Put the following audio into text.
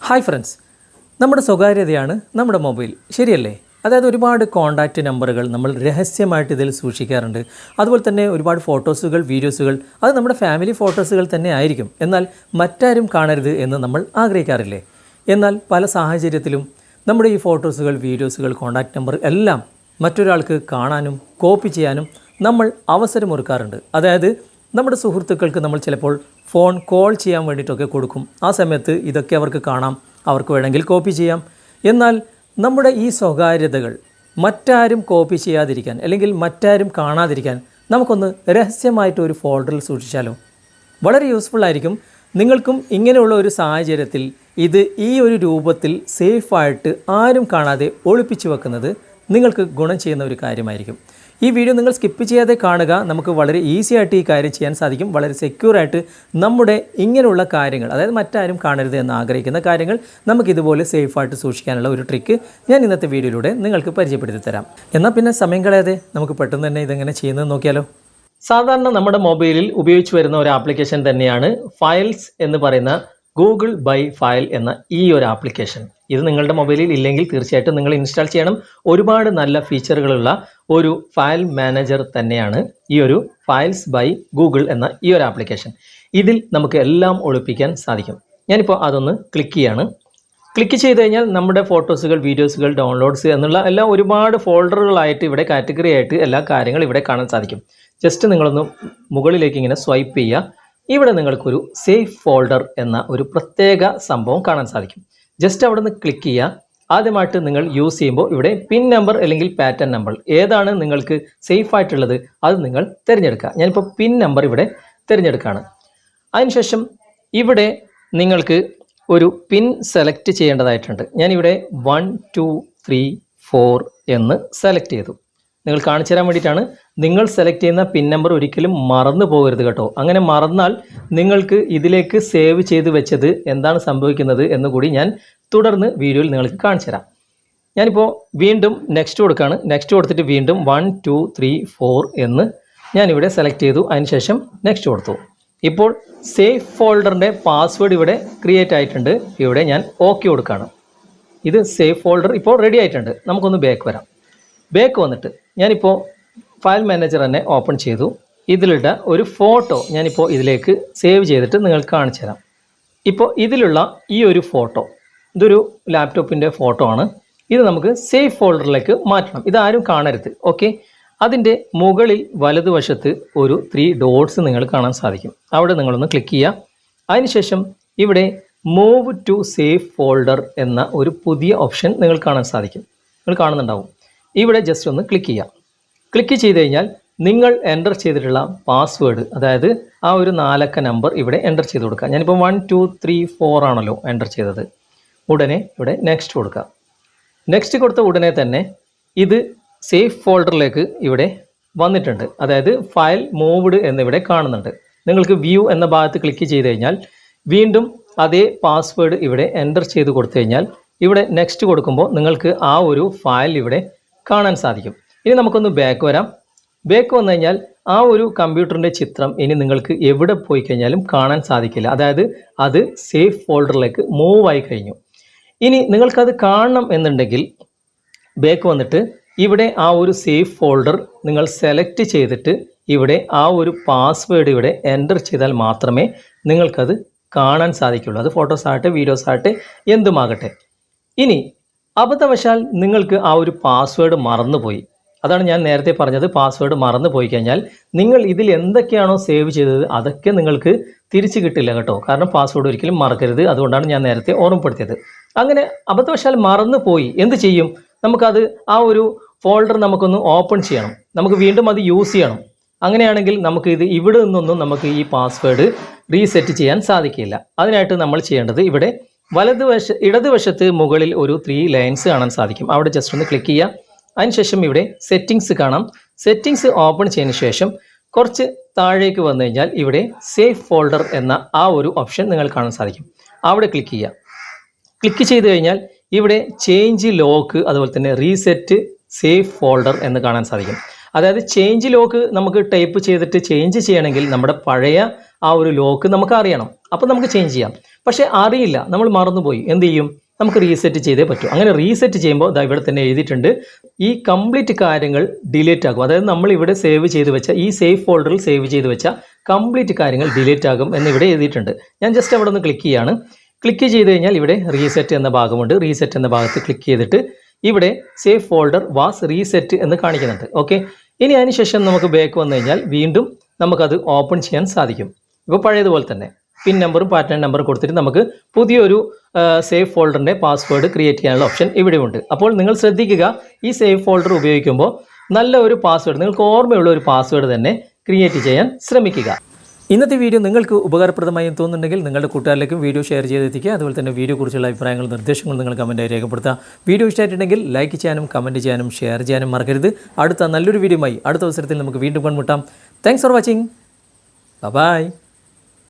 Hi friends, നമ്മുടെ സ്വകാര്യതയാണ് നമ്മുടെ mobile, ശരിയല്ലേ? അതായത് ഒരുപാട് കോൺടാക്റ്റ് നമ്പറുകൾ നമ്മൾ രഹസ്യമായിട്ട് ഇതിൽ സൂക്ഷിക്കാറുണ്ട്. അതുപോലെ തന്നെ ഒരുപാട് ഫോട്ടോസുകൾ, വീഡിയോസുകൾ, അത് നമ്മുടെ ഫാമിലി ഫോട്ടോസുകൾ തന്നെ ആയിരിക്കും. എന്നാൽ മറ്റാരും കാണരുത് എന്ന് നമ്മൾ ആഗ്രഹിക്കാറില്ലേ? എന്നാൽ പല സാഹചര്യത്തിലും നമ്മുടെ ഈ ഫോട്ടോസുകൾ, വീഡിയോസുകൾ, കോൺടാക്റ്റ് നമ്പർ എല്ലാം മറ്റൊരാൾക്ക് കാണാനും കോപ്പി ചെയ്യാനും നമ്മൾ അവസരമൊരുക്കാറുണ്ട്. അതായത് നമ്മുടെ സുഹൃത്തുക്കൾക്ക് നമ്മൾ ചിലപ്പോൾ ഫോൺ കോൾ ചെയ്യാൻ വേണ്ടിയിട്ടൊക്കെ കൊടുക്കും. ആ സമയത്ത് ഇതൊക്കെ അവർക്ക് കാണാം, അവർക്ക് വേണമെങ്കിൽ കോപ്പി ചെയ്യാം. എന്നാൽ നമ്മുടെ ഈ സ്വകാര്യതകൾ മറ്റാരും കോപ്പി ചെയ്യാതിരിക്കാൻ അല്ലെങ്കിൽ മറ്റാരും കാണാതിരിക്കാൻ നമുക്കൊന്ന് രഹസ്യമായിട്ട് ഒരു ഫോൾഡറിൽ സൂക്ഷിച്ചാലോ? വളരെ യൂസ്ഫുൾ ആയിരിക്കും. നിങ്ങൾക്കും ഇങ്ങനെയുള്ള ഒരു സാഹചര്യത്തിൽ ഇത് ഈ ഒരു രൂപത്തിൽ സേഫായിട്ട് ആരും കാണാതെ ഒളിപ്പിച്ചു വെക്കുന്നത് നിങ്ങൾക്ക് ഗുണം ചെയ്യുന്ന ഒരു കാര്യമായിരിക്കും. ഈ വീഡിയോ നിങ്ങൾ സ്കിപ്പ് ചെയ്യാതെ കാണുക. നമുക്ക് വളരെ ഈസി ആയിട്ട് ഈ കാര്യം ചെയ്യാൻ സാധിക്കും. വളരെ സെക്യൂറായിട്ട് നമ്മുടെ ഇങ്ങനെയുള്ള കാര്യങ്ങൾ, അതായത് മറ്റാരും കാണരുത് എന്ന് ആഗ്രഹിക്കുന്ന കാര്യങ്ങൾ നമുക്കിതുപോലെ സേഫായിട്ട് സൂക്ഷിക്കാനുള്ള ഒരു ട്രിക്ക് ഞാൻ ഇന്നത്തെ വീഡിയോയിലൂടെ നിങ്ങൾക്ക് പരിചയപ്പെടുത്തി തരാം. എന്നാൽ പിന്നെ സമയം കളയാതെ നമുക്ക് പെട്ടെന്ന് തന്നെ ഇതെങ്ങനെ ചെയ്യുന്നത് നോക്കിയാലോ? സാധാരണ നമ്മുടെ മൊബൈലിൽ ഉപയോഗിച്ച് വരുന്ന ഒരു ആപ്ലിക്കേഷൻ തന്നെയാണ് ഫയൽസ് എന്ന് പറയുന്ന ഗൂഗിൾ ബൈ ഫയൽ എന്ന ഈ ഒരു ആപ്ലിക്കേഷൻ. ഇത് നിങ്ങളുടെ മൊബൈലിൽ ഇല്ലെങ്കിൽ തീർച്ചയായിട്ടും നിങ്ങൾ ഇൻസ്റ്റാൾ ചെയ്യണം. ഒരുപാട് നല്ല ഫീച്ചറുകളുള്ള ഒരു ഫയൽ മാനേജർ തന്നെയാണ് ഈ ഒരു ഫയൽസ് ബൈ ഗൂഗിൾ എന്ന ഈ ഒരു ആപ്ലിക്കേഷൻ. ഇതിൽ നമുക്ക് എല്ലാം ഒളിപ്പിക്കാൻ സാധിക്കും. ഞാനിപ്പോൾ അതൊന്ന് ക്ലിക്ക് ചെയ്യാണ്. ക്ലിക്ക് ചെയ്ത് കഴിഞ്ഞാൽ നമ്മുടെ ഫോട്ടോസുകൾ, വീഡിയോസുകൾ, ഡൗൺലോഡ്സ് എന്നുള്ള എല്ലാം ഒരുപാട് ഫോൾഡറുകളായിട്ട് ഇവിടെ കാറ്റഗറി ആയിട്ട് എല്ലാ കാര്യങ്ങളും ഇവിടെ കാണാൻ സാധിക്കും. ജസ്റ്റ് നിങ്ങളൊന്ന് മുകളിലേക്ക് ഇങ്ങനെ സ്വൈപ്പ് ചെയ്യുക. ഇവിടെ നിങ്ങൾക്കൊരു സേഫ് ഫോൾഡർ എന്ന ഒരു പ്രത്യേക സംഭവം കാണാൻ സാധിക്കും. ജസ്റ്റ് അവിടെ നിന്ന് ക്ലിക്ക് ചെയ്യുക. ആദ്യമായിട്ട് നിങ്ങൾ യൂസ് ചെയ്യുമ്പോൾ ഇവിടെ പിൻ നമ്പർ അല്ലെങ്കിൽ പാറ്റേൺ നമ്പർ ഏതാണ് നിങ്ങൾക്ക് സേഫ് ആയിട്ടുള്ളത് അത് നിങ്ങൾ തിരഞ്ഞെടുക്കുക. ഞാനിപ്പോൾ പിൻ നമ്പർ ഇവിടെ തിരഞ്ഞെടുക്കുകയാണ്. അതിനുശേഷം ഇവിടെ നിങ്ങൾക്ക് ഒരു പിൻ സെലക്ട് ചെയ്യേണ്ടതായിട്ടുണ്ട്. ഞാനിവിടെ 1 2 3 4 എന്ന് സെലക്ട് ചെയ്തു. നിങ്ങൾ കാണിച്ചു തരാൻ വേണ്ടിയിട്ടാണ്. നിങ്ങൾ സെലക്ട് ചെയ്യുന്ന പിൻ നമ്പർ ഒരിക്കലും മറന്നു പോകരുത് കേട്ടോ. അങ്ങനെ മറന്നാൽ നിങ്ങൾക്ക് ഇതിലേക്ക് സേവ് ചെയ്ത് വെച്ചത് എന്താണ് സംഭവിക്കുന്നത് എന്നുകൂടി ഞാൻ തുടർന്ന് വീഡിയോയിൽ നിങ്ങൾക്ക് കാണിച്ചു തരാം. ഞാനിപ്പോൾ വീണ്ടും നെക്സ്റ്റ് കൊടുക്കുകയാണ്. നെക്സ്റ്റ് കൊടുത്തിട്ട് വീണ്ടും 1 2 3 4 എന്ന് ഞാനിവിടെ സെലക്ട് ചെയ്തു. അതിനുശേഷം നെക്സ്റ്റ് കൊടുത്തു. ഇപ്പോൾ സേഫ് ഫോൾഡറിൻ്റെ പാസ്വേഡ് ഇവിടെ ക്രിയേറ്റ് ആയിട്ടുണ്ട്. ഇവിടെ ഞാൻ ഓക്കെ കൊടുക്കുകയാണ്. ഇത് സേഫ് ഫോൾഡർ ഇപ്പോൾ റെഡി ആയിട്ടുണ്ട്. നമുക്കൊന്ന് ബാക്ക് വരാം. ബാക്ക് വന്നിട്ട് ഞാനിപ്പോൾ ഫയൽ മാനേജർ തന്നെ ഓപ്പൺ ചെയ്തു. ഇതിലുള്ള ഒരു ഫോട്ടോ ഞാനിപ്പോൾ ഇതിലേക്ക് സേവ് ചെയ്തിട്ട് നിങ്ങൾക്ക് കാണിച്ചു തരാം. ഇപ്പോൾ ഇതിലുള്ള ഈ ഒരു ഫോട്ടോ, ഇതൊരു ലാപ്ടോപ്പിൻ്റെ ഫോട്ടോ ആണ്. ഇത് നമുക്ക് സേഫ് ഫോൾഡറിലേക്ക് മാറ്റണം. ഇതാരും കാണരുത്. ഓക്കെ, അതിൻ്റെ മുകളിൽ വലതുവശത്ത് ഒരു 3 ഡോട്ട്സ് നിങ്ങൾ കാണാൻ സാധിക്കും. അവിടെ നിങ്ങളൊന്ന് ക്ലിക്ക് ചെയ്യുക. അതിനുശേഷം ഇവിടെ മൂവ് ടു സേഫ് ഫോൾഡർ എന്ന ഒരു പുതിയ ഓപ്ഷൻ നിങ്ങൾ കാണാൻ സാധിക്കും. നിങ്ങൾ കാണുന്നുണ്ടാവും. ഇവിടെ ജസ്റ്റ് ഒന്ന് ക്ലിക്ക് ചെയ്യുക. ക്ലിക്ക് ചെയ്ത് കഴിഞ്ഞാൽ നിങ്ങൾ എൻ്റർ ചെയ്തിട്ടുള്ള പാസ്വേഡ്, അതായത് ആ ഒരു 4 അക്ക നമ്പർ ഇവിടെ എൻ്റർ ചെയ്ത് കൊടുക്കുക. ഞാനിപ്പോൾ 1 2 3 4 ആണല്ലോ എൻ്റർ ചെയ്തത്. ഉടനെ ഇവിടെ നെക്സ്റ്റ് കൊടുക്കുക. നെക്സ്റ്റ് കൊടുത്ത ഉടനെ തന്നെ ഇത് സേഫ് ഫോൾഡറിലേക്ക് ഇവിടെ വന്നിട്ടുണ്ട്. അതായത് ഫയൽ മൂവ്ഡ് എന്നിവിടെ കാണുന്നുണ്ട്. നിങ്ങൾക്ക് വ്യൂ എന്ന ഭാഗത്ത് ക്ലിക്ക് ചെയ്ത് കഴിഞ്ഞാൽ വീണ്ടും അതേ പാസ്വേഡ് ഇവിടെ എൻ്റർ ചെയ്ത് കൊടുത്തു കഴിഞ്ഞാൽ ഇവിടെ നെക്സ്റ്റ് കൊടുക്കുമ്പോൾ നിങ്ങൾക്ക് ആ ഒരു ഫയൽ ഇവിടെ കാണാൻ സാധിക്കും. ഇനി നമുക്കൊന്ന് ബാക്ക് വരാം. ബാക്ക് വന്നു കഴിഞ്ഞാൽ ആ ഒരു കമ്പ്യൂട്ടറിൻ്റെ ചിത്രം ഇനി നിങ്ങൾക്ക് എവിടെ പോയി കഴിഞ്ഞാലും കാണാൻ സാധിക്കില്ല. അതായത് അത് സേഫ് ഫോൾഡറിലേക്ക് മൂവ് ആയി കഴിഞ്ഞു. ഇനി നിങ്ങൾക്കത് കാണണം എന്നുണ്ടെങ്കിൽ ബാക്ക് വന്നിട്ട് ഇവിടെ ആ ഒരു സേഫ് ഫോൾഡർ നിങ്ങൾ സെലക്ട് ചെയ്തിട്ട് ഇവിടെ ആ ഒരു പാസ്വേഡ് ഇവിടെ എൻ്റർ ചെയ്താൽ മാത്രമേ നിങ്ങൾക്കത് കാണാൻ സാധിക്കുള്ളൂ. അത് ഫോട്ടോസ് ആകട്ടെ, വീഡിയോസ് ആകട്ടെ, എന്തുമാകട്ടെ. ഇനി അബദ്ധവശാൽ നിങ്ങൾക്ക് ആ ഒരു പാസ്വേഡ് മറന്നുപോയി. അതാണ് ഞാൻ നേരത്തെ പറഞ്ഞത്. പാസ്വേഡ് മറന്നു പോയി കഴിഞ്ഞാൽ നിങ്ങൾ ഇതിൽ എന്തൊക്കെയാണോ സേവ് ചെയ്തത് അതൊക്കെ നിങ്ങൾക്ക് തിരിച്ചു കിട്ടില്ല കേട്ടോ. കാരണം പാസ്വേഡ് ഒരിക്കലും മറക്കരുത്. അതുകൊണ്ടാണ് ഞാൻ നേരത്തെ ഓർമ്മപ്പെടുത്തിയത്. അങ്ങനെ അബദ്ധവശാൽ മറന്നു പോയി എന്ത് ചെയ്യും? നമുക്കത് ആ ഒരു ഫോൾഡർ നമുക്കൊന്ന് ഓപ്പൺ ചെയ്യണം. നമുക്ക് വീണ്ടും അത് യൂസ് ചെയ്യണം. അങ്ങനെയാണെങ്കിൽ നമുക്ക് ഇത് ഇവിടെ നിന്നൊന്നും നമുക്ക് ഈ പാസ്വേഡ് റീസെറ്റ് ചെയ്യാൻ സാധിക്കില്ല. അതിനായിട്ട് നമ്മൾ ചെയ്യേണ്ടത് ഇവിടെ ഇടതുവശത്ത് മുകളിൽ ഒരു 3 ലൈൻസ് കാണാൻ സാധിക്കും. അവിടെ ജസ്റ്റ് ഒന്ന് ക്ലിക്ക് ചെയ്യുക. അതിനുശേഷം ഇവിടെ സെറ്റിങ്സ് കാണാം. സെറ്റിങ്സ് ഓപ്പൺ ചെയ്തതിന് ശേഷം കുറച്ച് താഴേക്ക് വന്നു കഴിഞ്ഞാൽ ഇവിടെ സേഫ് ഫോൾഡർ എന്ന ആ ഒരു ഓപ്ഷൻ നിങ്ങൾ കാണാൻ സാധിക്കും. അവിടെ ക്ലിക്ക് ചെയ്യുക. ക്ലിക്ക് ചെയ്ത് കഴിഞ്ഞാൽ ഇവിടെ ചേഞ്ച് ലോക്ക്, അതുപോലെ തന്നെ റീസെറ്റ് സേഫ് ഫോൾഡർ എന്ന് കാണാൻ സാധിക്കും. അതായത് ചേഞ്ച് ലോക്ക് നമുക്ക് ടൈപ്പ് ചെയ്തിട്ട് ചേഞ്ച് ചെയ്യണമെങ്കിൽ നമ്മുടെ പഴയ ആ ഒരു ലോക്ക് നമുക്ക് അറിയണം. അപ്പോൾ നമുക്ക് ചേഞ്ച് ചെയ്യാം. പക്ഷേ അറിയില്ല, നമ്മൾ മറന്നുപോയി, എന്ത് ചെയ്യും? നമുക്ക് റീസെറ്റ് ചെയ്തേ പറ്റൂ. അങ്ങനെ റീസെറ്റ് ചെയ്യുമ്പോൾ ഇവിടെ തന്നെ എഴുതിയിട്ടുണ്ട്, ഈ കംപ്ലീറ്റ് കാര്യങ്ങൾ ഡിലീറ്റ് ആകും. അതായത് നമ്മൾ ഇവിടെ സേവ് ചെയ്ത് വെച്ച ഈ സേവ് ഫോൾഡറിൽ സേവ് ചെയ്ത് വെച്ച കംപ്ലീറ്റ് കാര്യങ്ങൾ ഡിലീറ്റ് ആകും എന്നിവിടെ എഴുതിയിട്ടുണ്ട്. ഞാൻ ജസ്റ്റ് അവിടെ ഒന്ന് ക്ലിക്ക് ചെയ്യാണ്. ക്ലിക്ക് ചെയ്ത് കഴിഞ്ഞാൽ ഇവിടെ റീസെറ്റ് എന്ന ഭാഗമുണ്ട്. റീസെറ്റ് എന്ന ഭാഗത്ത് ക്ലിക്ക് ചെയ്തിട്ട് ഇവിടെ സേവ് ഫോൾഡർ വാസ് റീസെറ്റ് എന്ന് കാണിക്കുന്നുണ്ട്. ഓക്കെ, ഇനി അതിനുശേഷം നമുക്ക് ബാക്ക് വന്നു കഴിഞ്ഞാൽ വീണ്ടും നമുക്കത് ഓപ്പൺ ചെയ്യാൻ സാധിക്കും. ഇപ്പോൾ പഴയതുപോലെ തന്നെ പിൻ നമ്പറും പാറ്റേൺ നമ്പറും കൊടുത്തിട്ട് നമുക്ക് പുതിയൊരു സേവ് ഫോൾഡറിൻ്റെ പാസ്വേഡ് ക്രിയേറ്റ് ചെയ്യാനുള്ള ഓപ്ഷൻ ഇവിടെയുണ്ട്. അപ്പോൾ നിങ്ങൾ ശ്രദ്ധിക്കുക, ഈ സേവ് ഫോൾഡർ ഉപയോഗിക്കുമ്പോൾ നല്ല ഒരു പാസ്വേഡ്, നിങ്ങൾക്ക് ഓർമ്മയുള്ള ഒരു പാസ്വേഡ് തന്നെ ക്രിയേറ്റ് ചെയ്യാൻ ശ്രമിക്കുക. ഇന്നത്തെ വീഡിയോ നിങ്ങൾക്ക് ഉപകാരപ്രദമായി തോന്നുന്നുണ്ടെങ്കിൽ നിങ്ങളുടെ കൂട്ടുകാരിലേക്കും വീഡിയോ ഷെയർ ചെയ്തെത്തിക്കുക. അതുപോലെ തന്നെ വീഡിയോ കുറിച്ചുള്ള അഭിപ്രായങ്ങളും നിർദ്ദേശങ്ങളും നിങ്ങൾ കമൻറ്റായി രേഖപ്പെടുത്തുക. വീഡിയോ ഇഷ്ടമായിട്ടുണ്ടെങ്കിൽ ലൈക്ക് ചെയ്യാനും കമൻറ്റ് ചെയ്യാനും ഷെയർ ചെയ്യാനും മറക്കരുത്. അടുത്ത നല്ലൊരു വീഡിയോയുമായി അടുത്ത അവസരത്തിൽ നമുക്ക് വീണ്ടും കണ്ടുമുട്ടാം. Thanks for watching. ബൈ.